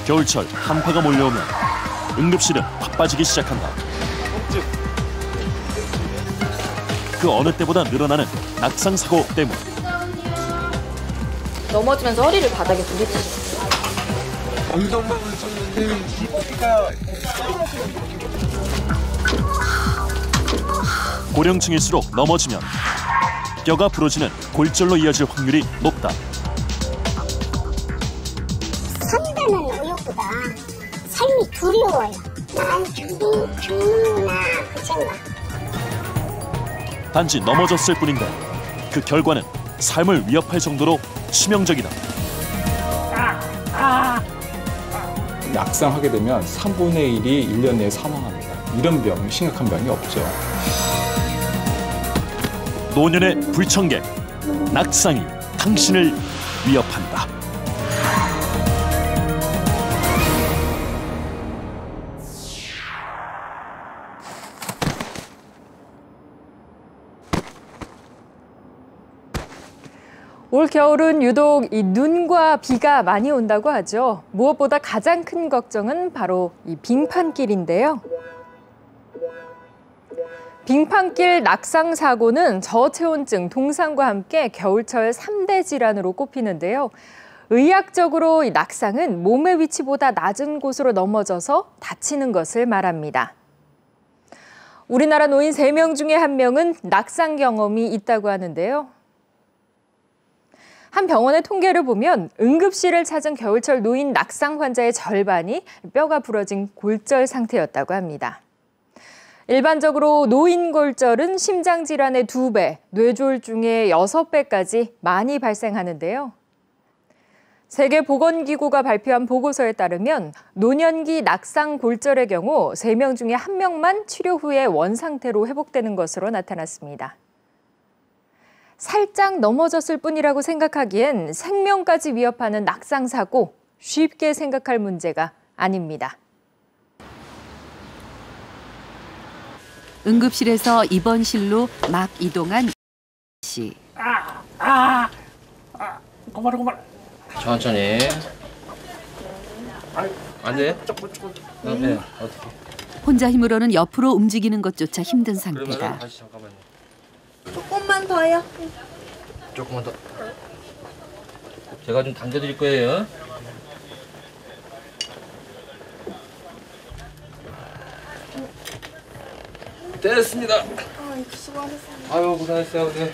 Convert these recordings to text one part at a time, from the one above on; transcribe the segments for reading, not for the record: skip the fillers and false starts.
겨울철 한파가 몰려오면 응급실은 바빠지기 시작한다. 그 어느 때보다 늘어나는 낙상 사고 때문. 넘어지면서 허리를 바닥에 부딪히셨어요. 엉덩방을 쳤는데 허리가 고령층일수록 넘어지면 뼈가 부러지는 골절로 이어질 확률이 높다. 산다는 의욕보다 삶이 두려워요. 난 죽는구나 그 생각. 단지 넘어졌을 뿐인데 그 결과는 삶을 위협할 정도로 치명적이다. 낙상하게 되면 3분의 1이 1년 내에 사망합니다. 이런 병, 심각한 병이 없죠. 노년의 불청객, 낙상이 당신을 위협한다. 올 겨울은 유독 이 눈과 비가 많이 온다고 하죠. 무엇보다 가장 큰 걱정은 바로 이 빙판길인데요. 빙판길 낙상 사고는 저체온증, 동상과 함께 겨울철 3대 질환으로 꼽히는데요. 의학적으로 이 낙상은 몸의 위치보다 낮은 곳으로 넘어져서 다치는 것을 말합니다. 우리나라 노인 3명 중에 1명은 낙상 경험이 있다고 하는데요. 한 병원의 통계를 보면 응급실을 찾은 겨울철 노인 낙상 환자의 절반이 뼈가 부러진 골절 상태였다고 합니다. 일반적으로 노인 골절은 심장 질환의 2배, 뇌졸중의 6배까지 많이 발생하는데요. 세계보건기구가 발표한 보고서에 따르면 노년기 낙상 골절의 경우 3명 중에 1명만 치료 후에 원상태로 회복되는 것으로 나타났습니다. 살짝 넘어졌을 뿐이라고 생각하기엔 생명까지 위협하는 낙상 사고, 쉽게 생각할 문제가 아닙니다. 응급실에서 입원실로 막 이동한 씨. 그만. 천천히. 안 돼? 네, 어떻게? 혼자 힘으로는 옆으로 움직이는 것조차 힘든 상태다. 그러면 다시 잠깐만요. 조금만 더요. 조금만 더. 제가 좀 당겨드릴 거예요. 됐습니다. 아유, 고생했어요. 네.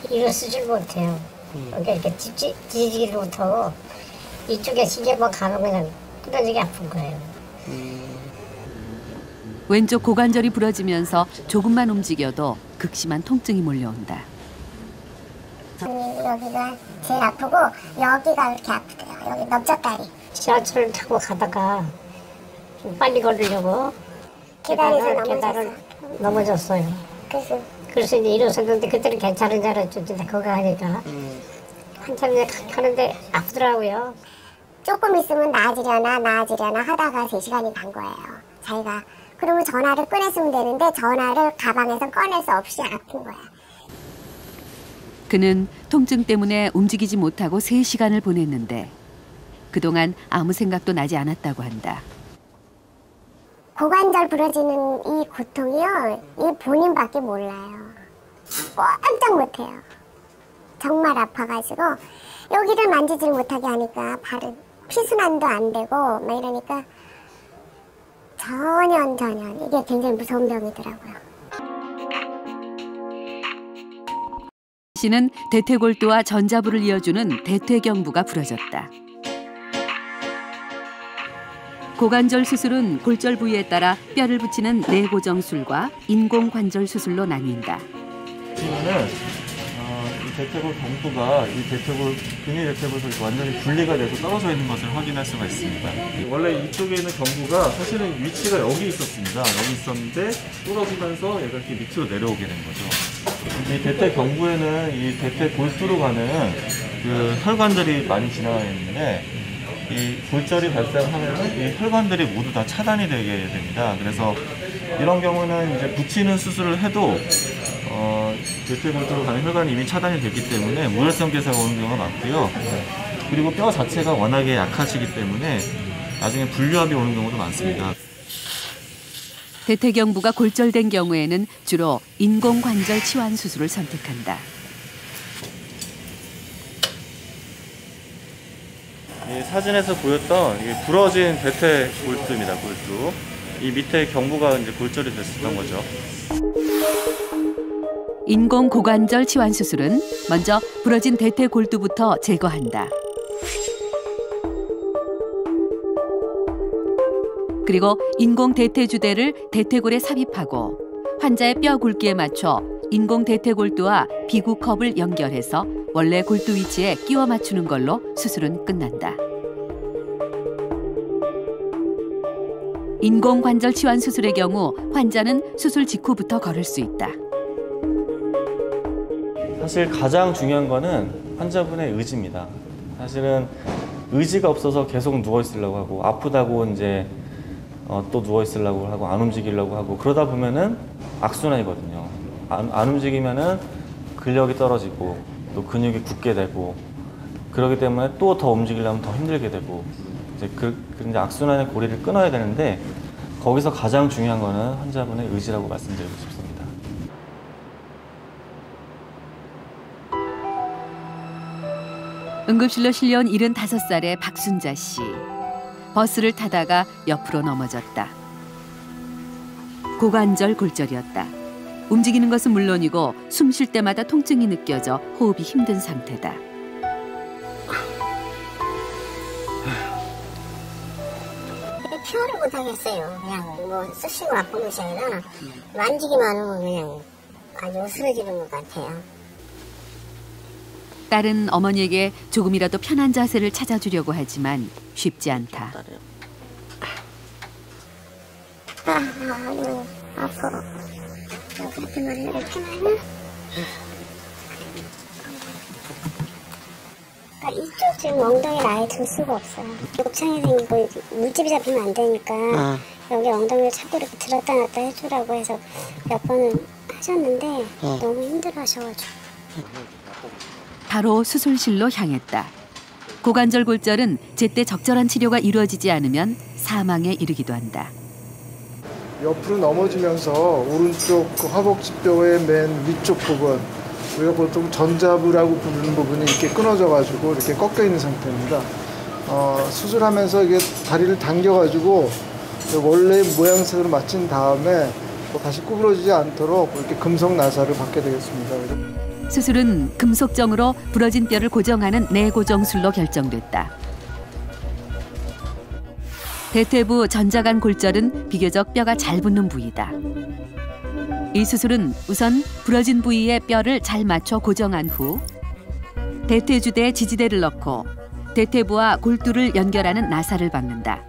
일어서질 못해요. 그러니까 이렇게 뒤지지를 못하고 이쪽에 시계만 가면 그냥 끊어지게 아픈 거예요. 왼쪽 고관절이 부러지면서 조금만 움직여도 극심한 통증이 몰려온다. 여기가 제일 아프고 여기가 이렇게 아프대요. 여기 넓적다리. 지하철을 타고 가다가 좀 빨리 걸으려고 계단을 넘어졌어요. 그래서 이제 일어섰는데 그때는 괜찮은 줄 알았죠. 근데 그거 하니까 한참 가는데 아프더라고요. 조금 있으면 나아지려나 하다가 3시간이 간 거예요. 자기가. 그러면 전화를 꺼냈으면 되는데 전화를 가방에서 꺼낼 수 없이 아픈 거야. 그는 통증 때문에 움직이지 못하고 3시간을 보냈는데 그동안 아무 생각도 나지 않았다고 한다. 고관절 부러지는 이 고통이요. 이 본인밖에 몰라요. 꼼짝 못해요. 정말 아파가지고 여기를 만지질 못하게 하니까 발은 피순환도 안 되고 막 이러니까 전혀 이게 굉장히 무서운 병이더라고요. 씨는 대퇴골두와 전자부를 이어주는 대퇴경부가 부러졌다. 고관절 수술은 골절 부위에 따라 뼈를 붙이는 내고정술과 인공관절 수술로 나뉜다. 이 대퇴골 경부가 이 대퇴골 근위 대퇴골에서 완전히 분리가 돼서 떨어져 있는 것을 확인할 수가 있습니다. 원래 이쪽에 있는 경부가 사실은 위치가 여기 있었습니다. 여기 있었는데 부러지면서 얘가 이렇게 밑으로 내려오게 된 거죠. 이 대퇴 경부에는 이 대퇴 골두로 가는 그 혈관들이 많이 지나가 있는데 이 골절이 발생하면 이 혈관들이 모두 다 차단이 되게 됩니다. 그래서 이런 경우는 이제 붙이는 수술을 해도 대퇴골두로 가는 혈관이 이미 차단이 됐기 때문에 무혈성 괴사가 오는 경우가 많고요. 그리고 뼈 자체가 워낙에 약하시기 때문에 나중에 불류압이 오는 경우도 많습니다. 대퇴경부가 골절된 경우에는 주로 인공관절 치환 수술을 선택한다. 이 사진에서 보였던 이게 부러진 대퇴 골두입니다. 골두. 이 밑에 경부가 이제 골절이 됐었던 거죠. 인공 고관절 치환 수술은 먼저 부러진 대퇴 골두부터 제거한다. 그리고 인공 대퇴주대를 대퇴골에 삽입하고 환자의 뼈 굵기에 맞춰 인공 대퇴골두와 비구컵을 연결해서 원래 골두 위치에 끼워 맞추는 걸로 수술은 끝난다. 인공관절 치환 수술의 경우 환자는 수술 직후부터 걸을 수 있다. 사실 가장 중요한 거는 환자분의 의지입니다. 사실은 의지가 없어서 계속 누워 있으려고 하고 아프다고 이제 또 누워 있으려고 하고 안 움직이려고 하고 그러다 보면은 악순환이거든요. 안 움직이면은 근력이 떨어지고 또 근육이 굳게 되고 그러기 때문에 또 더 움직이려면 더 힘들게 되고 이제 이제 악순환의 고리를 끊어야 되는데 거기서 가장 중요한 거는 환자분의 의지라고 말씀드리고 싶습니다. 응급실로 실려온 75살의 박순자 씨. 버스를 타다가 옆으로 넘어졌다. 고관절 골절이었다. 움직이는 것은 물론이고 숨 쉴 때마다 통증이 느껴져 호흡이 힘든 상태다. 표현을 못하겠어요. 그냥 뭐 쑤시고 아픈 것이 아니라 만지기만 하면 그냥 아주 쓰러지는 것 같아요. 딸은 어머니에게 조금이라도 편한 자세를 찾아주려고 하지만 쉽지 않다. 아이고 아파. 그렇게 말해 이렇게 말해? 이쪽 지금 엉덩이를 아예 들 수가 없어요. 곱창이 생기고 물집이 잡히면 안 되니까 여기 엉덩이를 자꾸 이렇게 들었다 놨다 해주라고 해서 몇 번은 하셨는데 너무 힘들어하셔가지고. 바로 수술실로 향했다. 고관절 골절은 제때 적절한 치료가 이루어지지 않으면 사망에 이르기도 한다. 옆으로 넘어지면서 오른쪽 그 허벅지뼈의 맨 위쪽 부분, 우리가 보통 전자부라고 부르는 부분이 이렇게 끊어져가지고 이렇게 꺾여 있는 상태입니다. 수술하면서 이게 다리를 당겨가지고 원래 모양새로 맞춘 다음에 다시 구부러지지 않도록 이렇게 금속 나사를 받게 되겠습니다. 수술은 금속정으로 부러진 뼈를 고정하는 내고정술로 결정됐다. 대퇴부 전자간 골절은 비교적 뼈가 잘 붙는 부위다. 이 수술은 우선 부러진 부위에 뼈를 잘 맞춰 고정한 후 대퇴주대에 지지대를 넣고 대퇴부와 골두를 연결하는 나사를 박는다.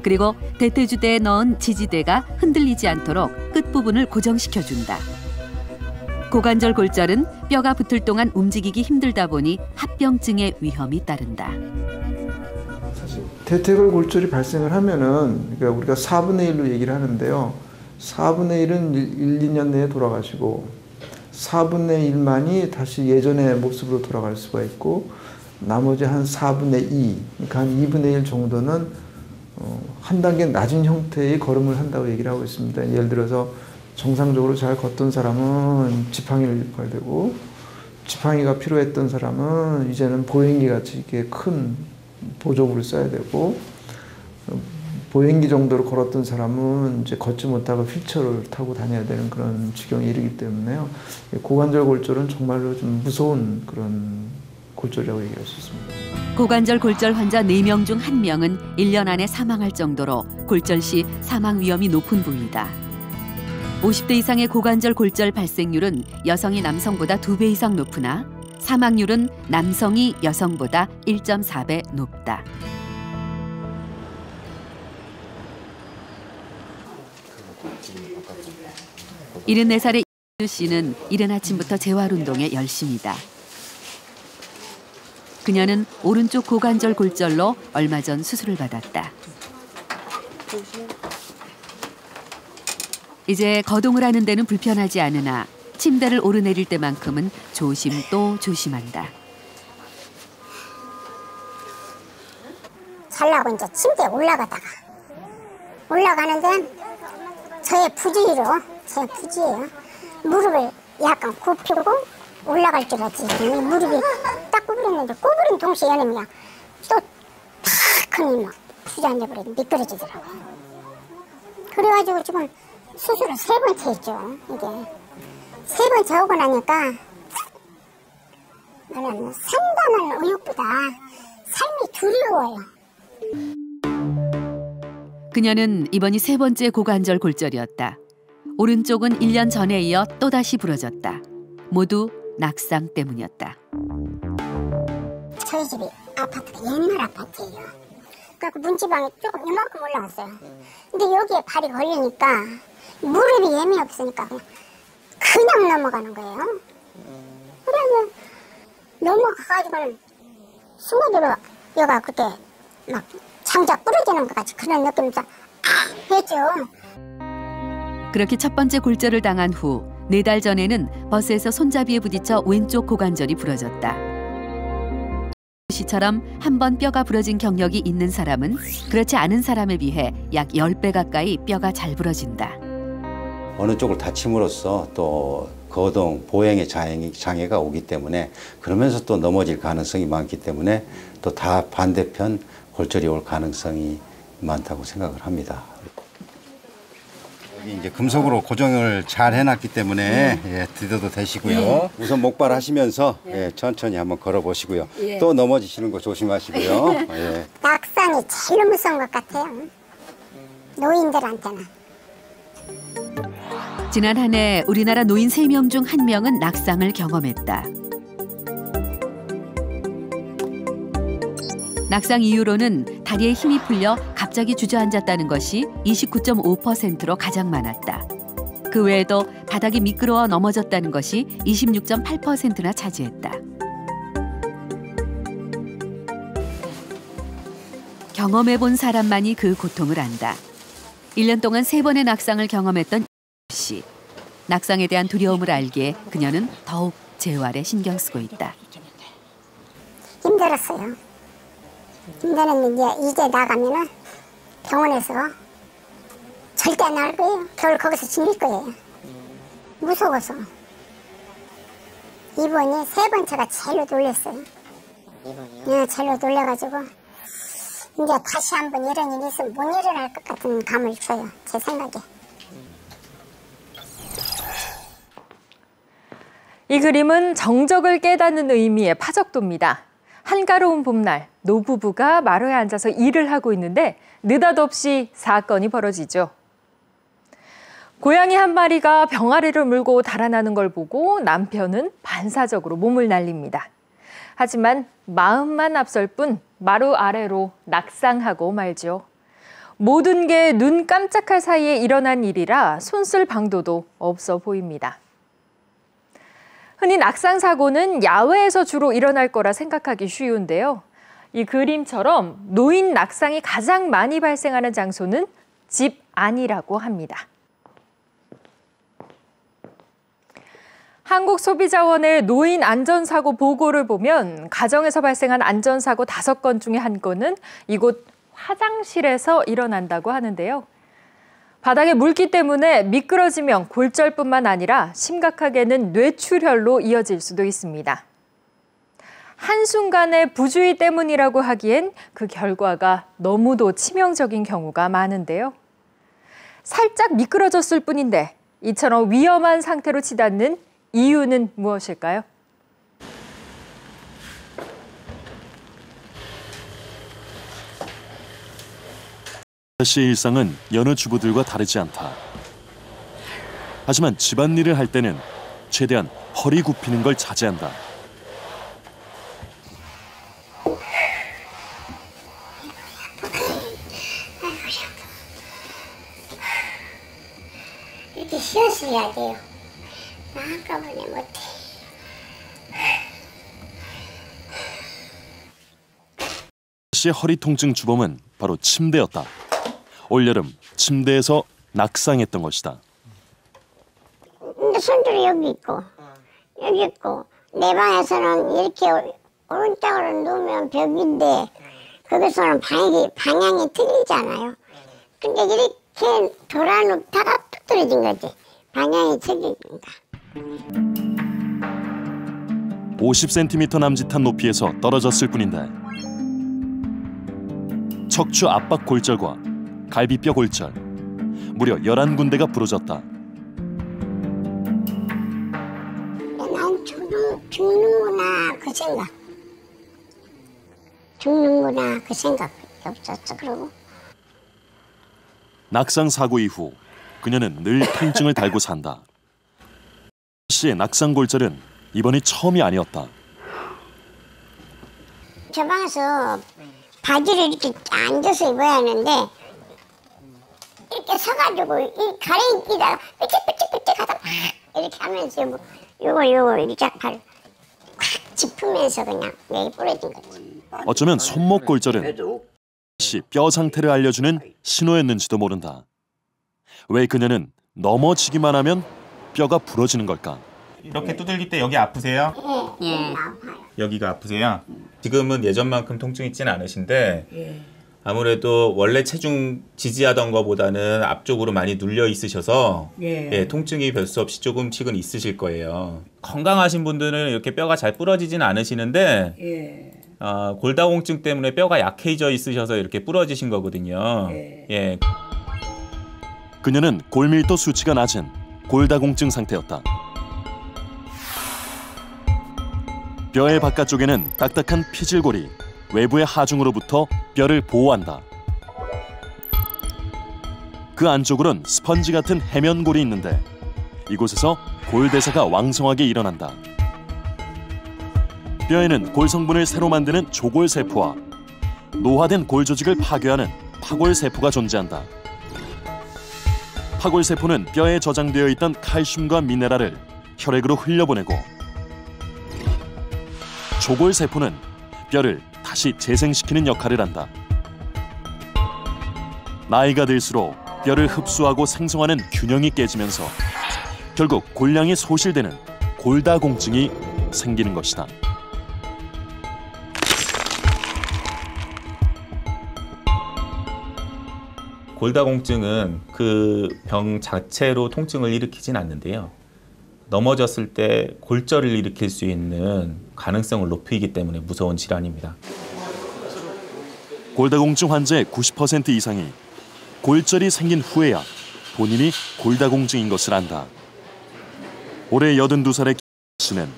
그리고 대퇴주대에 넣은 지지대가 흔들리지 않도록 끝부분을 고정시켜준다. 고관절 골절은 뼈가 붙을 동안 움직이기 힘들다 보니 합병증의 위험이 따른다. 사실 대퇴골 골절이 발생을 하면은 그러니까 우리가 4분의 1로 얘기를 하는데요. 4분의 1은 1, 2년 내에 돌아가시고 4분의 1만이 다시 예전의 모습으로 돌아갈 수가 있고 나머지 한 4분의 2, 그러니까 한 2분의 1 정도는 한 단계 낮은 형태의 걸음을 한다고 얘기를 하고 있습니다. 예를 들어서 정상적으로 잘 걷던 사람은 지팡이를 짚어야 되고 지팡이가 필요했던 사람은 이제는 보행기 같이 이렇게 큰 보조구를 써야 되고 보행기 정도로 걸었던 사람은 이제 걷지 못하고 휠체어를 타고 다녀야 되는 그런 지경에 이르기 때문에요. 고관절 골절은 정말로 좀 무서운 그런 골절이라고 얘기할 수 있습니다. 고관절 골절 환자 4명 중 1명은 1년 안에 사망할 정도로 골절 시 사망 위험이 높은 부위다. 50대 이상의 고관절 골절 발생률은 여성이 남성보다 2배 이상 높으나 사망률은 남성이 여성보다 1.4배 높다. (74) 살의 이주 씨는 이른 아침부터 재활운동에 열심이다. 그녀는 오른쪽 고관절 골절로 얼마 전 수술을 받았다. 이제 거동을 하는 데는 불편하지 않으나 침대를 오르내릴 때만큼은 조심 또 조심한다. 자려고 이제 침대에 올라가는데 저의 부주의예요. 무릎을 약간 굽히고 올라갈 줄 알았지. 무릎이 딱 구부렸는데 구부린 동시에 연음이야. 또 탁 하니 막 주저앉아버려 미끄러지더라고요. 그래가지고 지금 수술을 3번째 했죠. 이게 3번째 하고 나니까 나는 산다는 의욕보다 삶이 두려워요. 그녀는 이번이 3번째 고관절 골절이었다. 오른쪽은 1년 전에 이어 또다시 부러졌다. 모두 낙상 때문이었다. 저희 집이 아파트가 옛날 아파트예요. 그래서 문지방에 조금 이만큼 올라갔어요. 근데 여기에 발이 걸리니까 무릎이 예민이 없으니까 그냥 넘어가는 거예요. 그래서 넘어가가지고는 순간적으로 여가 그때 막 장작 부러지는 것 같이 그런 느낌이죠. 했죠. 그렇게 첫 번째 골절을 당한 후 4달 전에는 버스에서 손잡이에 부딪혀 왼쪽 고관절이 부러졌다. 씨처럼 한 번 뼈가 부러진 경력이 있는 사람은 그렇지 않은 사람에 비해 약 10배 가까이 뼈가 잘 부러진다. 어느 쪽을 다침으로써 또 거동, 보행의 장애가 오기 때문에 그러면서 또 넘어질 가능성이 많기 때문에 또 다 반대편 골절이 올 가능성이 많다고 생각을 합니다. 여기 이제 금속으로 고정을 잘 해놨기 때문에 예, 드셔도 되시고요. 우선 목발 하시면서 예, 천천히 한번 걸어보시고요. 또 넘어지시는 거 조심하시고요. 예. 낙상이 제일 무서운 것 같아요. 노인들한테는. 지난 한 해 우리나라 노인 3명 중 1명은 낙상을 경험했다. 낙상 이후로는 다리에 힘이 풀려 갑자기 주저앉았다는 것이 29.5%로 가장 많았다. 그 외에도 바닥이 미끄러워 넘어졌다는 것이 26.8%나 차지했다. 경험해본 사람만이 그 고통을 안다. 1년 동안 3번의 낙상을 경험했던 씨. 낙상에 대한 두려움을 알기에 그녀는 더욱 재활에 신경 쓰고 있다. 힘들었어요. 힘들었는데 이제 나가면은 병원에서 절대 안 나올 거예요. 겨울 거기서 지낼 거예요. 무서워서. 이번이 3번째가 제일로 놀랐어요. 네, 제일로 놀래가지고 이제 다시 한번 이런 일이 있으면 못 일어날 것 같은 감을 줘요. 제 생각에. 이 그림은 정적을 깨닫는 의미의 파적도입니다. 한가로운 봄날, 노부부가 마루에 앉아서 일을 하고 있는데 느닷없이 사건이 벌어지죠. 고양이 한 마리가 병아리를 물고 달아나는 걸 보고 남편은 반사적으로 몸을 날립니다. 하지만 마음만 앞설 뿐 마루 아래로 낙상하고 말죠. 모든 게 눈 깜짝할 사이에 일어난 일이라 손쓸 방도도 없어 보입니다. 흔히 낙상 사고는 야외에서 주로 일어날 거라 생각하기 쉬운데요. 이 그림처럼 노인 낙상이 가장 많이 발생하는 장소는 집 안이라고 합니다. 한국소비자원의 노인 안전사고 보고를 보면 가정에서 발생한 안전사고 5건 중에 1건은 이곳 화장실에서 일어난다고 하는데요. 바닥에 물기 때문에 미끄러지면 골절뿐만 아니라 심각하게는 뇌출혈로 이어질 수도 있습니다. 한순간의 부주의 때문이라고 하기엔 그 결과가 너무도 치명적인 경우가 많은데요. 살짝 미끄러졌을 뿐인데 이처럼 위험한 상태로 치닫는 이유는 무엇일까요? 씨의 일상은 여느 주부들과 다르지 않다. 하지만 집안일을 할 때는 최대한 허리 굽히는 걸 자제한다. 이렇게 쉬어서 해야 돼요. 한꺼번에 못해. 씨의 허리 통증 주범은 바로 침대였다. 올여름 침대에서 낙상했던 것이다. 손들이 여기 있고 내 방에서는 이렇게 오른쪽으로 누우면 벽인데 거기서는 방향이 틀리잖아요. 근데 이렇게 돌아놓다가 툭 떨어진 거지. 방향이 틀리니까. 50cm 남짓한 높이에서 떨어졌을 뿐인데 척추 압박 골절과 갈비뼈 골절, 무려 11군데가 부러졌다. 난 죽는구나 그 생각. 죽는구나 그 생각이 없었어. 그러고 낙상 사고 이후 그녀는 늘 통증을 달고 산다. 씨의 낙상 골절은 이번이 처음이 아니었다. 저 방에서 바지를 이렇게 앉아서 입어야 하는데 이렇게 서가지고 이 가래끼다가 삐쩍삐쩍삐쩍 하다 막 이렇게 하면서 뭐 요걸 이렇게 발을 콱 짚으면서 그냥 뇌에 부러진 거지. 어쩌면 손목 골절은 씨 뼈 상태를 알려주는 신호였는지도 모른다. 왜 그녀는 넘어지기만 하면 뼈가 부러지는 걸까? 이렇게 두들길 때 여기 아프세요? 예. 여기가 아프세요? 지금은 예전만큼 통증이 있지는 않으신데 아무래도 원래 체중 지지하던 것보다는 앞쪽으로 많이 눌려 있으셔서 통증이 별 수 없이 조금씩은 있으실 거예요. 건강하신 분들은 이렇게 뼈가 잘 부러지지는 않으시는데 골다공증 때문에 뼈가 약해져 있으셔서 이렇게 부러지신 거거든요. 그녀는 골밀도 수치가 낮은 골다공증 상태였다. 뼈의 바깥쪽에는 딱딱한 피질골이 외부의 하중으로부터 뼈를 보호한다. 그 안쪽으론 스펀지 같은 해면골이 있는데 이곳에서 골대사가 왕성하게 일어난다. 뼈에는 골 성분을 새로 만드는 조골세포와 노화된 골 조직을 파괴하는 파골세포가 존재한다. 파골세포는 뼈에 저장되어 있던 칼슘과 미네랄을 혈액으로 흘려보내고 조골세포는 뼈를 다시 재생시키는 역할을 한다. 나이가 들수록 뼈를 흡수하고 생성하는 균형이 깨지면서 결국 골량이 소실되는 골다공증이 생기는 것이다. 골다공증은 그 병 자체로 통증을 일으키진 않는데요. 넘어졌을 때 골절을 일으킬 수 있는 가능성을 높이기 때문에 무서운 질환입니다. 골다공증 환자의 90% 이상이 골절이 생긴 후에야 본인이 골다공증인 것을 안다. 올해 82살의 씨는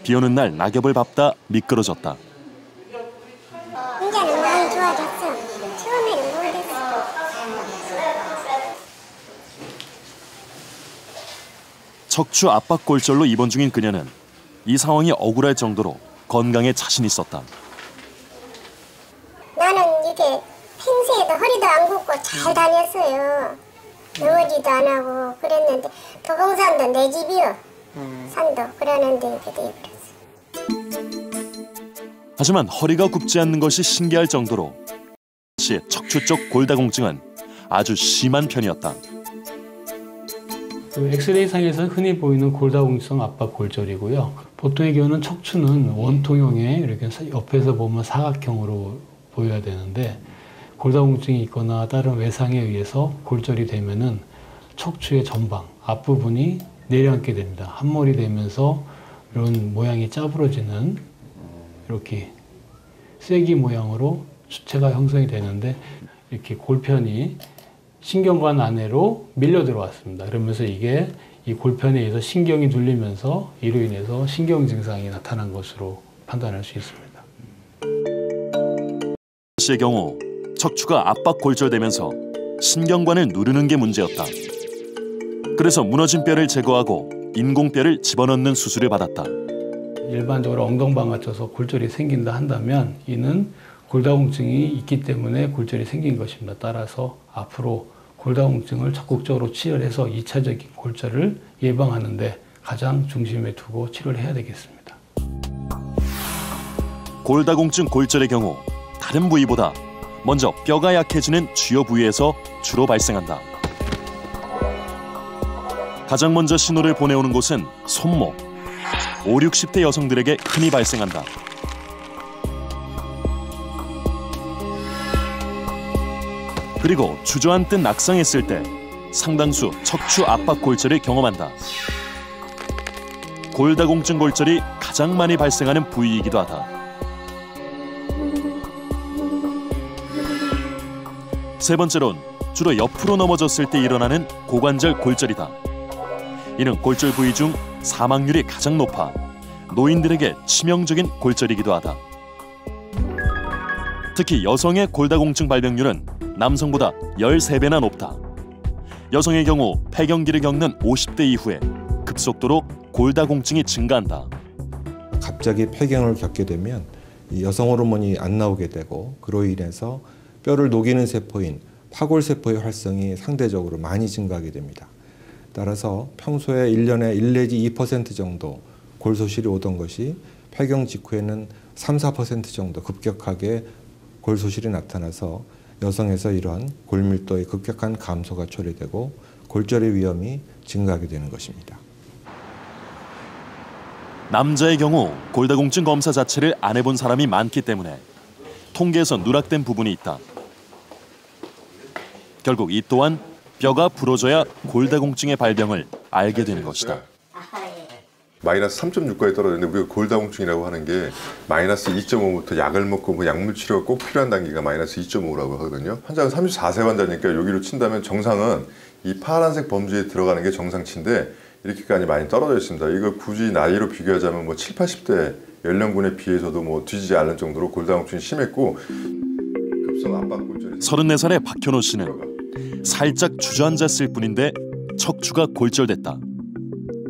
비 오는 날 낙엽을 밟다 미끄러졌다. 이제는 많이 좋아졌어. 처음에는 못했어. 척추 압박 골절로 입원 중인 그녀는 이 상황이 억울할 정도로 건강에 자신 있었다. 나는 이게 평소에도 허리도 안 굽고 잘 다녔어요. 넘어지도 안 하고 그랬는데 도봉산도 내 집이요. 산도 그러는데 이렇게 돼버렸어. 하지만 허리가 굽지 않는 것이 신기할 정도로 씨의 척추 쪽 골다공증은 아주 심한 편이었다. 엑스레이상에서 흔히 보이는 골다공증성 압박 골절이고요. 보통의 경우는 척추는 원통형의 이렇게 옆에서 보면 사각형으로 보여야 되는데 골다공증이 있거나 다른 외상에 의해서 골절이 되면은 척추의 전방 앞부분이 내려앉게 됩니다. 한몰이 되면서 이런 모양이 짜부러지는 이렇게 쐐기 모양으로 주체가 형성이 되는데 이렇게 골편이 신경관 안으로 밀려 들어왔습니다. 그러면서 이게 이 골편에 의해서 신경이 눌리면서 이로 인해서 신경 증상이 나타난 것으로 판단할 수 있습니다. 씨의 경우 척추가 압박 골절되면서 신경관을 누르는 게 문제였다. 그래서 무너진 뼈를 제거하고 인공뼈를 집어넣는 수술을 받았다. 일반적으로 엉덩방 맞춰서 골절이 생긴다 한다면 이는 골다공증이 있기 때문에 골절이 생긴 것입니다. 따라서 앞으로 골다공증을 적극적으로 치료를 해서 2차적인 골절을 예방하는 데 가장 중심에 두고 치료를 해야 되겠습니다. 골다공증 골절의 경우 다른 부위보다 먼저 뼈가 약해지는 주요 부위에서 주로 발생한다. 가장 먼저 신호를 보내오는 곳은 손목. 5, 60대 여성들에게 흔히 발생한다. 그리고 주저앉듯 낙상했을 때 상당수 척추 압박 골절을 경험한다. 골다공증 골절이 가장 많이 발생하는 부위이기도 하다. 세 번째론 주로 옆으로 넘어졌을 때 일어나는 고관절 골절이다. 이는 골절 부위 중 사망률이 가장 높아 노인들에게 치명적인 골절이기도 하다. 특히 여성의 골다공증 발병률은 남성보다 13배나 높다. 여성의 경우 폐경기를 겪는 50대 이후에 급속도로 골다공증이 증가한다. 갑자기 폐경을 겪게 되면 이 여성 호르몬이 안 나오게 되고 그로 인해서 뼈를 녹이는 세포인 파골세포의 활성이 상대적으로 많이 증가하게 됩니다. 따라서 평소에 1년에 1 내지 2% 정도 골소실이 오던 것이 폐경 직후에는 3, 4% 정도 급격하게 골소실이 나타나서 여성에서 이러한 골밀도의 급격한 감소가 초래되고 골절의 위험이 증가하게 되는 것입니다. 남자의 경우 골다공증 검사 자체를 안 해본 사람이 많기 때문에 통계에서 누락된 부분이 있다. 결국 이 또한 뼈가 부러져야 골다공증의 발병을 알게 되는 것이다. 마이너스 3.6까지 떨어졌는데 우리가 골다공증이라고 하는 게 마이너스 2.5부터 약을 먹고 약물 치료가 꼭 필요한 단계가 마이너스 2.5라고 하거든요. 환자는 34세 환자니까 여기로 친다면 정상은 이 파란색 범주에 들어가는 게 정상치인데 이렇게까지 많이 떨어져 있습니다. 이거 굳이 나이로 비교하자면 뭐 7, 80대 연령군에 비해서도 뭐 뒤지지 않을 정도로 골다공증이 심했고 급성 압박 골절이 34살의 박현호 씨는 살짝 주저앉았을 뿐인데 척추가 골절됐다.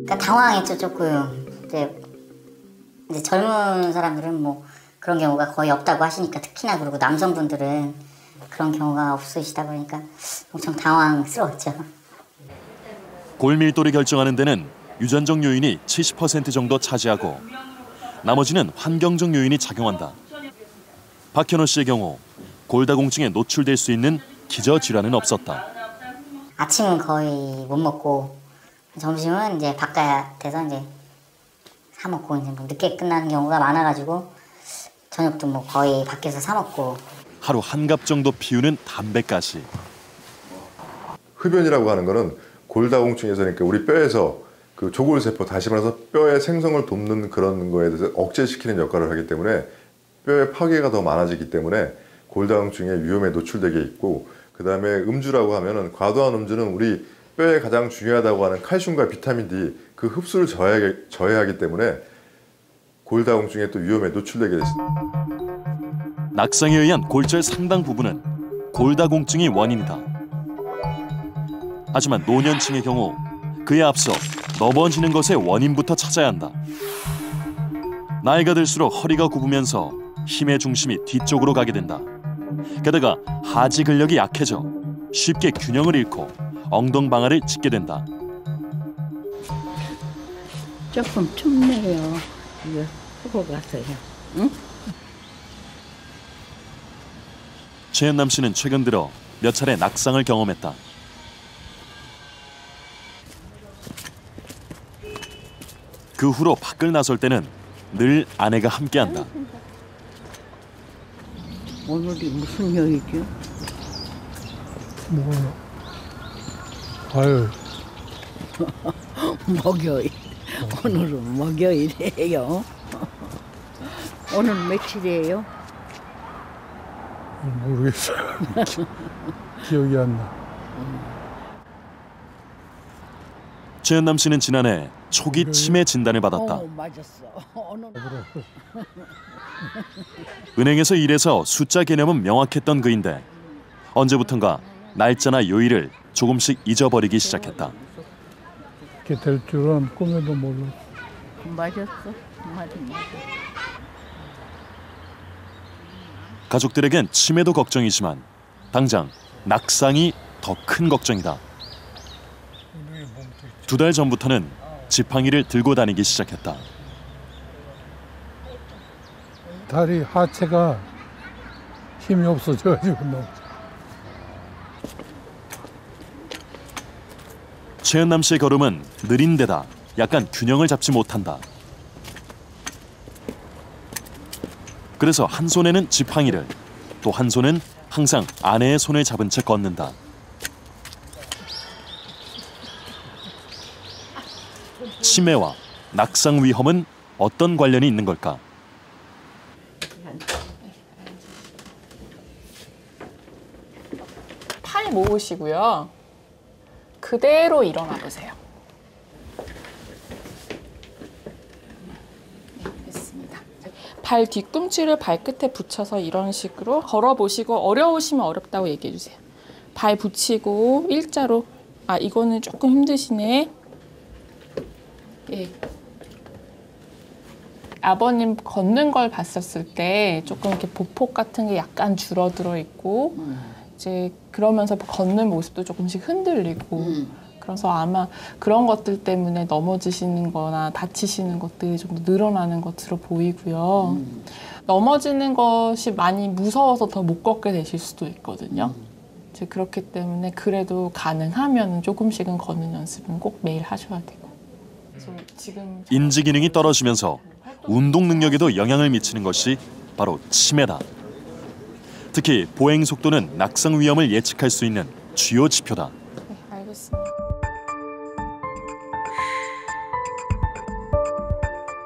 그러니까 당황했죠, 조금. 이제 젊은 사람들은 뭐 그런 경우가 거의 없다고 하시니까 특히나 그리고 남성분들은 그런 경우가 없으시다 보니까 엄청 당황스러웠죠. 골밀도를 결정하는 데는 유전적 요인이 70% 정도 차지하고 나머지는 환경적 요인이 작용한다. 박현호 씨의 경우 골다공증에 노출될 수 있는 기저질환은 없었다. 아침은 거의 못 먹고 점심은 이제 바깥에서 이제 사 먹고 이제 뭐 늦게 끝나는 경우가 많아가지고 저녁도 뭐 거의 밖에서 사 먹고 하루 한갑 정도 피우는 담배까지. 흡연이라고 하는 거는 골다공증에서 그러니까 우리 뼈에서 그 조골세포 다시 말해서 뼈의 생성을 돕는 그런 거에 대해서 억제시키는 역할을 하기 때문에 뼈의 파괴가 더 많아지기 때문에 골다공증의 위험에 노출되게 있고 그 다음에 음주라고 하면은 과도한 음주는 우리 뼈에 가장 중요하다고 하는 칼슘과 비타민 D 그 흡수를 저해하기 때문에 골다공증의 또 위험에 노출되게 됐습니다. 낙상에 의한 골절 상당 부분은 골다공증이 원인이다. 하지만 노년층의 경우 그에 앞서 넘어지는 것의 원인부터 찾아야 한다. 나이가 들수록 허리가 굽으면서 힘의 중심이 뒤쪽으로 가게 된다. 게다가 하지 근력이 약해져 쉽게 균형을 잃고 엉덩방아를 짚게 된다. 조금 춥네요. 이거 하고 가세요. 응? 최현남 씨는 최근 들어 몇 차례 낙상을 경험했다. 그 후로 밖을 나설 때는 늘 아내가 함께한다. 오늘이 무슨 요일이죠? 뭐요? 화요일. 목요일. 오늘은 목요일이에요. 오늘 며칠이에요? 모르겠어요. 기억이 안 나. 최현남 씨는 지난해 초기 치매 진단을 받았다. 맞았어. 오늘... 은행에서 일해서 숫자 개념은 명확했던 그인데 언제부턴가 날짜나 요일을 조금씩 잊어버리기 시작했다. 이렇게 될 줄은 꿈에도 몰랐어. 맞았어. 맞아. 가족들에겐 치매도 걱정이지만 당장 낙상이 더 큰 걱정이다. 2달 전부터는 지팡이를 들고 다니기 시작했다. 다리 하체가 힘이 없어져가지고 너무. 최현남 씨의 걸음은 느린 데다 약간 균형을 잡지 못한다. 그래서 한 손에는 지팡이를 또 한 손은 항상 아내의 손을 잡은 채 걷는다. 치매와 낙상 위험은 어떤 관련이 있는 걸까? 팔 모으시고요. 그대로 일어나 보세요. 됐습니다. 발 뒤꿈치를 발끝에 붙여서 이런 식으로 걸어보시고 어려우시면 어렵다고 얘기해 주세요. 발 붙이고 일자로. 아, 이거는 조금 힘드시네. 예. 아버님 걷는 걸 봤었을 때 조금 이렇게 보폭 같은 게 약간 줄어들어 있고 이제 그러면서 걷는 모습도 조금씩 흔들리고 그래서 아마 그런 것들 때문에 넘어지시는 거나 다치시는 것들이 좀 늘어나는 것으로 보이고요. 넘어지는 것이 많이 무서워서 더 못 걷게 되실 수도 있거든요. 이제 그렇기 때문에 그래도 가능하면 조금씩은 걷는 연습은 꼭 매일 하셔야 되고. 그래서 지금 인지 기능이 떨어지면서 운동 능력에도 영향을 미치는 것이 바로 치매다. 특히 보행 속도는 낙상 위험을 예측할 수 있는 주요 지표다. 네, 알겠습니다.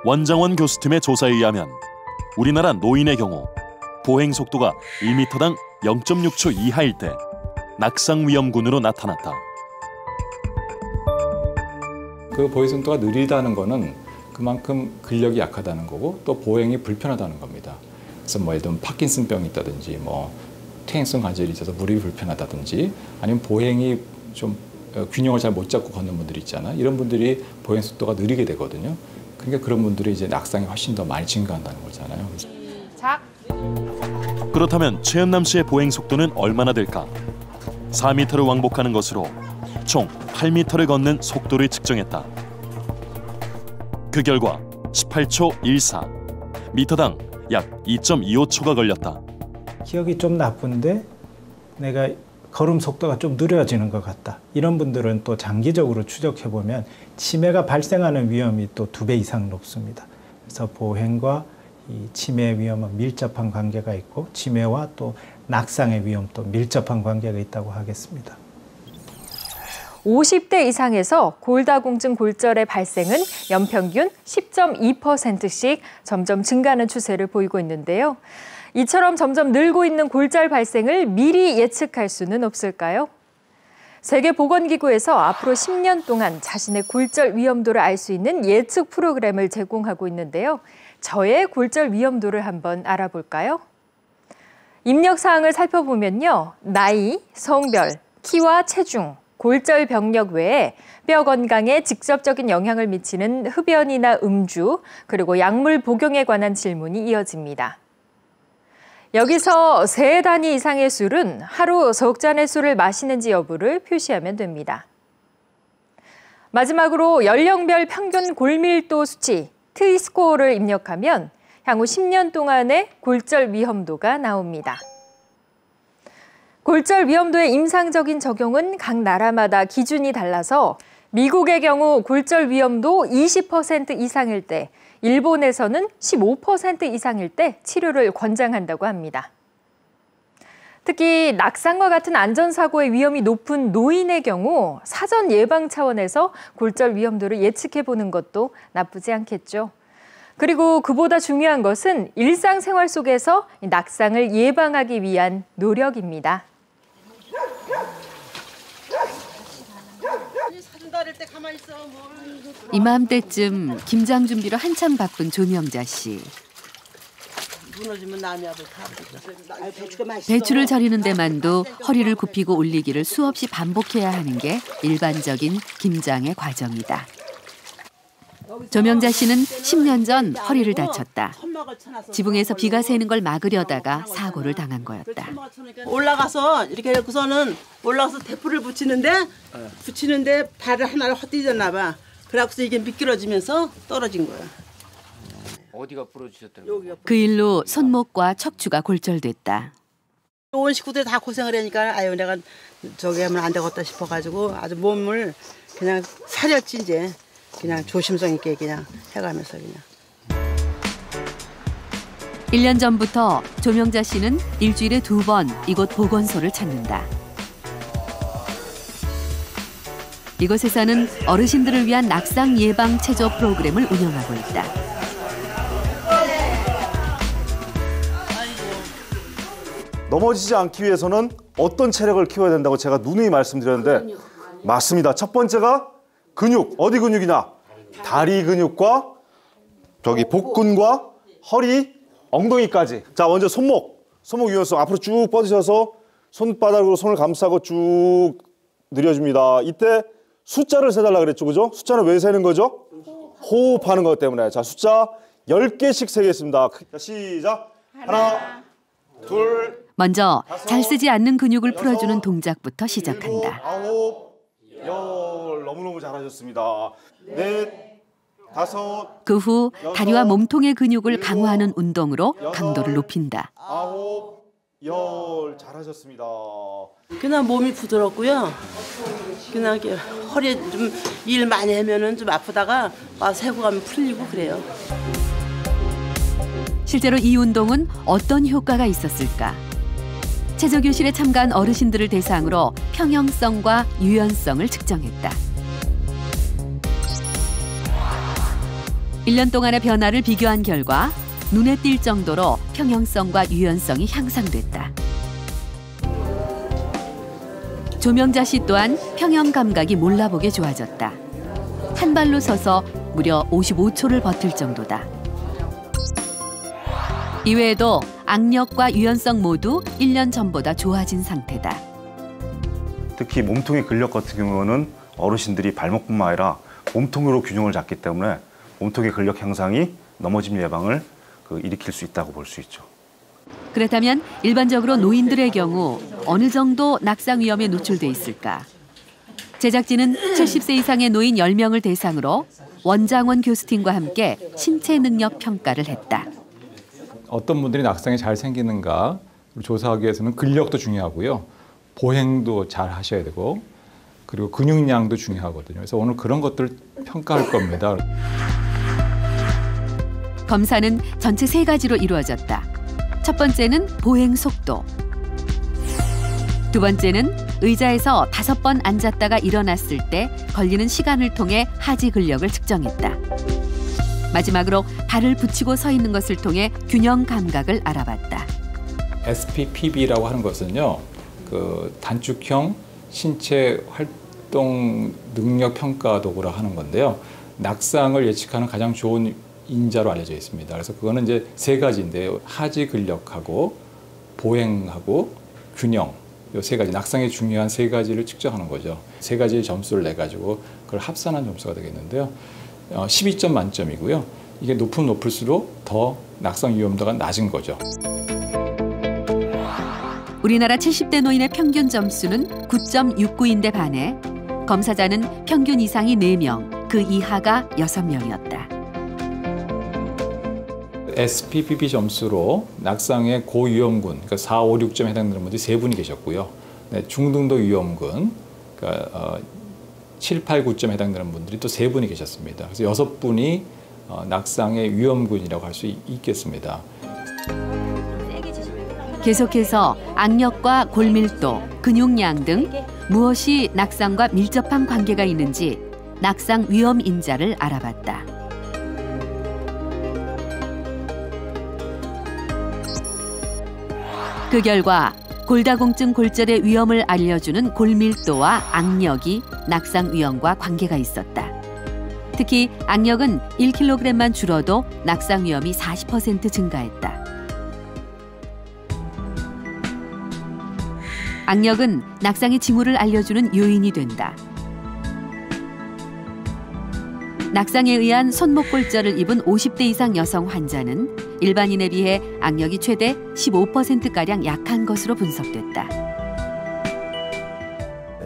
원장원 교수팀의 조사에 의하면 우리나라 노인의 경우 보행 속도가 1m당 0.6초 이하일 때 낙상 위험군으로 나타났다. 그 보행 속도가 느리다는 거는 그만큼 근력이 약하다는 거고 또 보행이 불편하다는 겁니다. 그래서 뭐 예를 들면 파킨슨병이 있다든지 뭐 퇴행성 관절이 있어서 무릎이 불편하다든지 아니면 보행이 좀 균형을 잘 못 잡고 걷는 분들이 있잖아요. 이런 분들이 보행 속도가 느리게 되거든요. 그러니까 그런 분들이 이제 낙상이 훨씬 더 많이 증가한다는 거잖아요. 시작. 그렇다면 최연남 씨의 보행 속도는 얼마나 될까? 4m를 왕복하는 것으로 총 8m를 걷는 속도를 측정했다. 그 결과 18초 14, 미터당 약 2.25초가 걸렸다. 기억이 좀 나쁜데 내가 걸음 속도가 좀 느려지는 것 같다. 이런 분들은 또 장기적으로 추적해보면 치매가 발생하는 위험이 또 2배 이상 높습니다. 그래서 보행과 이 치매 위험은 밀접한 관계가 있고 치매와 또 낙상의 위험도 밀접한 관계가 있다고 하겠습니다. 50대 이상에서 골다공증 골절의 발생은 연평균 10.2%씩 점점 증가하는 추세를 보이고 있는데요. 이처럼 점점 늘고 있는 골절 발생을 미리 예측할 수는 없을까요? 세계보건기구에서 앞으로 10년 동안 자신의 골절 위험도를 알 수 있는 예측 프로그램을 제공하고 있는데요. 저의 골절 위험도를 한번 알아볼까요? 입력 사항을 살펴보면요. 나이, 성별, 키와 체중, 골절 병력 외에 뼈 건강에 직접적인 영향을 미치는 흡연이나 음주, 그리고 약물 복용에 관한 질문이 이어집니다. 여기서 3단위 이상의 술은 하루 석 잔의 술을 마시는지 여부를 표시하면 됩니다. 마지막으로 연령별 평균 골밀도 수치, T스코어를 입력하면 향후 10년 동안의 골절 위험도가 나옵니다. 골절 위험도의 임상적인 적용은 각 나라마다 기준이 달라서 미국의 경우 골절 위험도 20% 이상일 때, 일본에서는 15% 이상일 때 치료를 권장한다고 합니다. 특히 낙상과 같은 안전사고의 위험이 높은 노인의 경우 사전 예방 차원에서 골절 위험도를 예측해보는 것도 나쁘지 않겠죠. 그리고 그보다 중요한 것은 일상생활 속에서 낙상을 예방하기 위한 노력입니다. 이맘때쯤 김장 준비로 한참 바쁜 조명자 씨. 배추를 절이는 데만도 허리를 굽히고 올리기를 수없이 반복해야 하는 게 일반적인 김장의 과정이다. 조명자 씨는 10년 전 허리를 다쳤다. 지붕에서 비가 새는 걸 막으려다가 사고를 당한 거였다. 올라가서 이렇게 해서는 올라가서 대포를 붙이는데 발을 하나를 헛디뎠나 봐. 그래갖고서 이게 미끄러지면서 떨어진 거야. 어디가 부러지셨다는 그 일로 손목과 척추가 골절됐다. 온 식구들이 다 고생을 하니까 아유 내가 저기 하면 안 되겠다 싶어가지고 아주 몸을 그냥 사렸지 이제. 그냥 조심성 있게 그냥 해가면서 그냥. 1년 전부터 조명자 씨는 일주일에 2번 이곳 보건소를 찾는다. 이곳에서는 어르신들을 위한 낙상 예방 체조 프로그램을 운영하고 있다. 넘어지지 않기 위해서는 어떤 체력을 키워야 된다고 제가 누누이 말씀드렸는데 맞습니다. 첫 번째가 근육. 어디 근육이냐? 다리 근육과 저기 복근과 허리, 엉덩이까지. 자, 먼저 손목 유연성 앞으로 쭉 뻗으셔서 손바닥으로 손을 감싸고 쭉 늘려줍니다. 이때 숫자를 세달라 그랬죠, 그죠? 숫자는 왜 세는 거죠? 호흡하는 것 때문에. 자, 숫자 10개씩 세겠습니다. 자, 시작. 하나, 둘. 먼저 잘 쓰지 않는 근육을 풀어주는 동작부터 시작한다. 7, 8, 10. 너무너무 잘하셨습니다. 넷, 5. 그 후 다리와 몸통의 근육을 강화하는 운동으로 강도를 높인다. 9, 10. 잘하셨습니다. 그냥 몸이 부드럽고요. 그냥 허리 좀 일 많이 하면은 좀 아프다가 와서 해고 가면 풀리고 그래요. 실제로 이 운동은 어떤 효과가 있었을까? 체조교실에 참가한 어르신들을 대상으로 평형성과 유연성을 측정했다. 1년 동안의 변화를 비교한 결과 눈에 띌 정도로 평형성과 유연성이 향상됐다. 조명자 씨 또한 평형 감각이 몰라보게 좋아졌다. 한 발로 서서 무려 55초를 버틸 정도다. 이외에도 악력과 유연성 모두 1년 전보다 좋아진 상태다. 특히 몸통의 근력 같은 경우는 어르신들이 발목뿐만 아니라 몸통으로 균형을 잡기 때문에 몸통의 근력 향상이 넘어짐 예방을 일으킬 수 있다고 볼 수 있죠. 그렇다면 일반적으로 노인들의 경우 어느 정도 낙상 위험에 노출돼 있을까? 제작진은 70세 이상의 노인 10명을 대상으로 원장원 교수팀과 함께 신체 능력 평가를 했다. 어떤 분들이 낙상이 잘 생기는가 조사하기 위해서는 근력도 중요하고요. 보행도 잘 하셔야 되고 그리고 근육량도 중요하거든요. 그래서 오늘 그런 것들을 평가할 겁니다. 검사는 전체 3가지로 이루어졌다. 첫 번째는 보행 속도. 두 번째는 의자에서 5번 앉았다가 일어났을 때 걸리는 시간을 통해 하지 근력을 측정했다. 마지막으로 발을 붙이고 서 있는 것을 통해 균형 감각을 알아봤다. SPPB라고 하는 것은요, 단축형 신체 활동 능력 평가 도구라 하는 건데요. 낙상을 예측하는 가장 좋은 인자로 알려져 있습니다. 그래서 그거는 이제 3가지인데요. 하지 근력하고 보행하고 균형, 이 3가지, 낙상에 중요한 3가지를 측정하는 거죠. 3가지의 점수를 내 가지고 그걸 합산한 점수가 되겠는데요. 12점 만점이고요. 이게 높으면 높을수록 더 낙상 위험도가 낮은 거죠. 우리나라 70대 노인의 평균 점수는 9.69인데 반해 검사자는 평균 이상이 4명, 그 이하가 6명이었다. SPPB 점수로 낙상의 고위험군, 그러니까 4, 5, 6점에 해당되는 분들이 3분이 계셨고요. 네, 중등도 위험군, 그러니까 7, 8, 9점에 해당되는 분들이 또 3분이 계셨습니다. 그래서 6분이 낙상의 위험군이라고 할 수 있겠습니다. 계속해서 악력과 골밀도, 근육량 등 무엇이 낙상과 밀접한 관계가 있는지 낙상 위험 인자를 알아봤다. 그 결과 골다공증 골절의 위험을 알려주는 골밀도와 악력이 낙상 위험과 관계가 있었다. 특히 악력은 1kg만 줄어도 낙상 위험이 40% 증가했다. 악력은 낙상의 징후를 알려주는 요인이 된다. 낙상에 의한 손목 골절을 입은 50대 이상 여성 환자는 일반인에 비해 악력이 최대 15%가량 약한 것으로 분석됐다.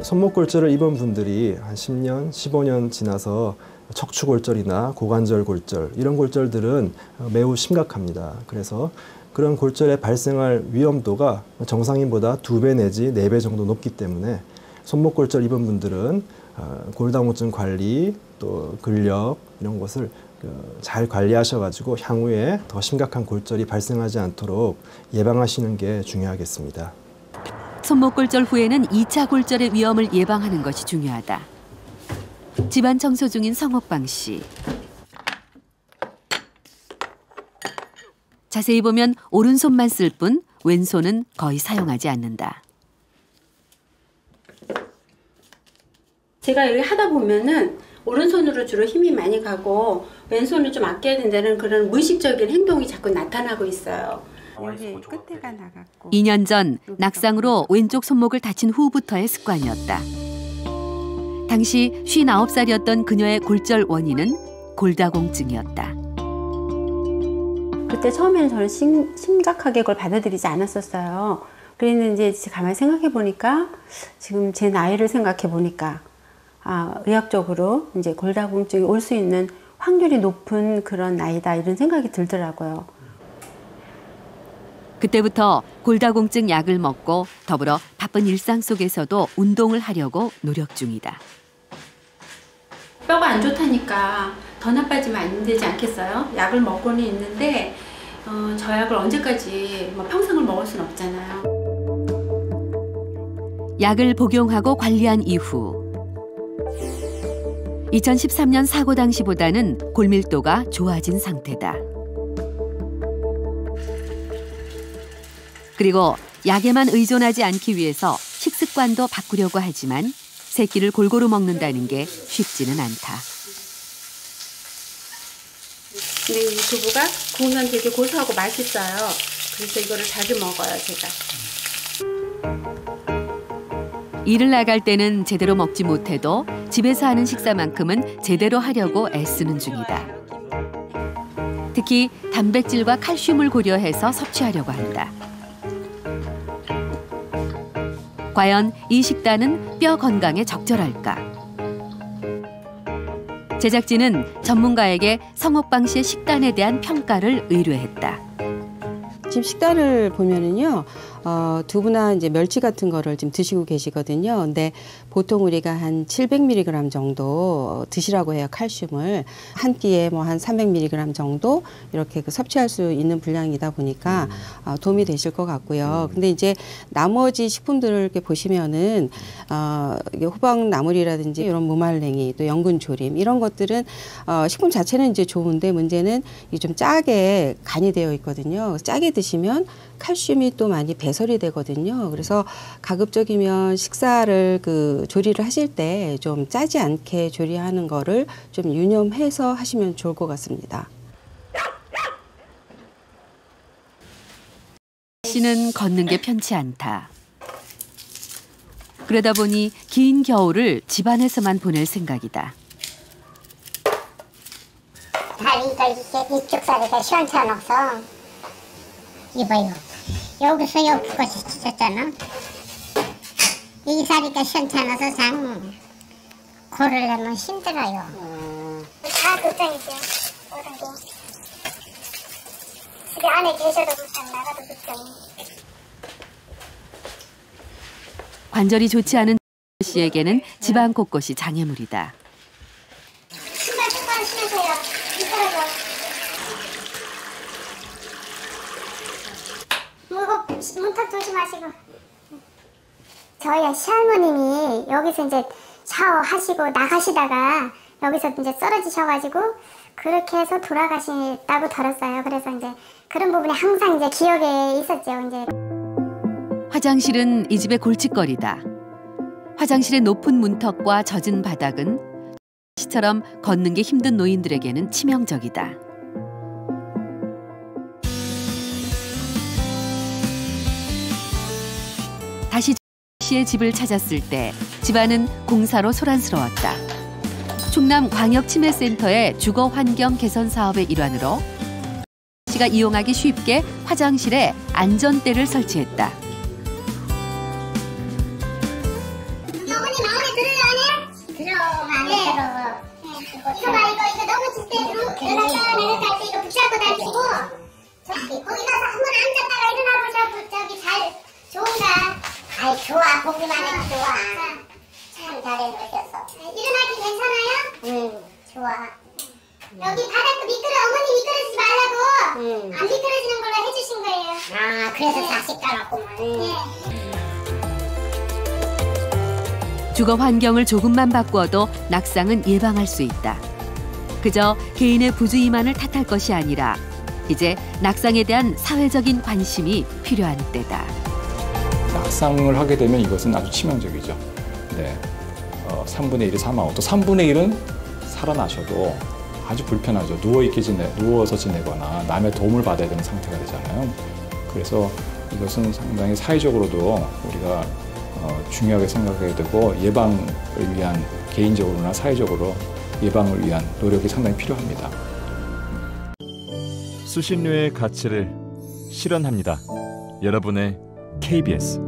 손목 골절을 입은 분들이 한 10년, 15년 지나서 척추 골절이나 고관절 골절 이런 골절들은 매우 심각합니다. 그래서 그런 골절에 발생할 위험도가 정상인보다 2배 내지 4배 정도 높기 때문에 손목 골절 입은 분들은 골다공증 관리 또 근력 이런 것을 잘 관리하셔가지고 향후에 더 심각한 골절이 발생하지 않도록 예방하시는 게 중요하겠습니다. 손목골절 후에는 2차 골절의 위험을 예방하는 것이 중요하다. 집안 청소 중인 성옥방 씨. 자세히 보면 오른손만 쓸 뿐 왼손은 거의 사용하지 않는다. 제가 이렇게 하다 보면은 오른손으로 주로 힘이 많이 가고 왼손을 좀 아껴야 된다는 그런 무의식적인 행동이 자꾸 나타나고 있어요. 여기 끝에가 나갔고. 2년 전 낙상으로 왼쪽 손목을 다친 후부터의 습관이었다. 당시 59살이었던 그녀의 골절 원인은 골다공증이었다. 그때 처음에는 저는 심각하게 그걸 받아들이지 않았었어요. 그랬는데 이제 가만히 생각해 보니까 지금 제 나이를 생각해 보니까 의학적으로 이제 골다공증이 올 수 있는 확률이 높은 그런 나이다 이런 생각이 들더라고요. 그때부터 골다공증 약을 먹고 더불어 바쁜 일상 속에서도 운동을 하려고 노력 중이다. 뼈가 안 좋다니까 더 나빠지면 안 되지 않겠어요? 약을 먹고는 있는데 저 약을 언제까지 평생을 먹을 수는 없잖아요. 약을 복용하고 관리한 이후 2013년 사고 당시보다는 골밀도가 좋아진 상태다. 그리고 약에만 의존하지 않기 위해서 식습관도 바꾸려고 하지만 새끼를 골고루 먹는다는 게 쉽지는 않다. 근데 이 두부가 구우면 되게 고소하고 맛있어요. 그래서 이거를 자주 먹어요, 제가. 일을 나갈 때는 제대로 먹지 못해도 집에서 하는 식사만큼은 제대로 하려고 애쓰는 중이다. 특히 단백질과 칼슘을 고려해서 섭취하려고 한다. 과연 이 식단은 뼈 건강에 적절할까? 제작진은 전문가에게 성옥방 씨의 식단에 대한 평가를 의뢰했다. 지금 식단을 보면은요, 두부나 이제 멸치 같은 거를 지금 드시고 계시거든요. 근데 보통 우리가 한 700mg 정도 드시라고 해요, 칼슘을. 한 끼에 뭐 한 300mg 정도 이렇게 섭취할 수 있는 분량이다 보니까 도움이 되실 것 같고요. 근데 이제 나머지 식품들을 이렇게 보시면은, 호박나물이라든지 이런 무말랭이, 또 연근조림, 이런 것들은 식품 자체는 이제 좋은데 문제는 이 좀 짜게 간이 되어 있거든요. 짜게 드시면 칼슘이 또 많이 배설이 되거든요. 그래서 가급적이면 식사를 조리를 하실 때 좀 짜지 않게 조리하는 거를 좀 유념해서 하시면 좋을 것 같습니다. 씨는 걷는 게 편치 않다. 그러다 보니 긴 겨울을 집안에서만 보낼 생각이다. 다리가 이쪽 다리가 시원찮아서 이봐요. 여기서 여기가 찢었잖아. 이 다리가 시원찮아서 장 걸으려면 힘들어요. 다 걱정이죠. 모든 게. 집에 안에 계셔도 걱정, 나가도 걱정. 관절이 좋지 않은 씨에게는 집안 곳곳이 장애물이다. 신발 신으세요. 미끄러져. 문턱 조심하시고. 저희 시할머님이 여기서 이제 샤워하시고 나가시다가 여기서 이제 쓰러지셔가지고 그렇게 해서 돌아가셨다고 들었어요. 그래서 이제 그런 부분이 항상 이제 기억에 있었죠. 이제. 화장실은 이 집의 골칫거리다. 화장실의 높은 문턱과 젖은 바닥은 씨처럼 걷는 게 힘든 노인들에게는 치명적이다. 다시 씨의 집을 찾았을 때 집안은 공사로 소란스러웠다. 충남광역치매센터의 주거환경 개선 사업의 일환으로 씨가 이용하기 쉽게 화장실에 안전대를 설치했다. 어머니 마음에 들어요, 안 해? 들어, 마음에 들어. 이거 봐, 이거 넘어질 때 들어갔다가 내려갈 때 이거 붙잡고 다니시고 거기 가서 한번 앉았다가 일어나보자. 저기 잘 좋은가? 아이 좋아, 보기만 해도 좋아. 참 잘해 놓으셨어. 일어나기 괜찮아요? 응, 좋아. 여기 바닥도 어머니 미끄러지지 말라고 안 미끄러지는 걸로 해주신 거예요. 아, 그래서 40 달았구만. 주거 환경을 조금만 바꾸어도 낙상은 예방할 수 있다. 그저 개인의 부주의만을 탓할 것이 아니라 이제 낙상에 대한 사회적인 관심이 필요한 때다. 낙상을 하게 되면 이것은 아주 치명적이죠. 네. 3분의 1이 사망하고 또 3분의 1은 살아나셔도 아주 불편하죠. 누워서 지내거나 남의 도움을 받아야 되는 상태가 되잖아요. 그래서 이것은 상당히 사회적으로도 우리가 중요하게 생각해야 되고 예방을 위한 개인적으로나 사회적으로 예방을 위한 노력이 상당히 필요합니다. 수신료의 가치를 실현합니다. 여러분의 KBS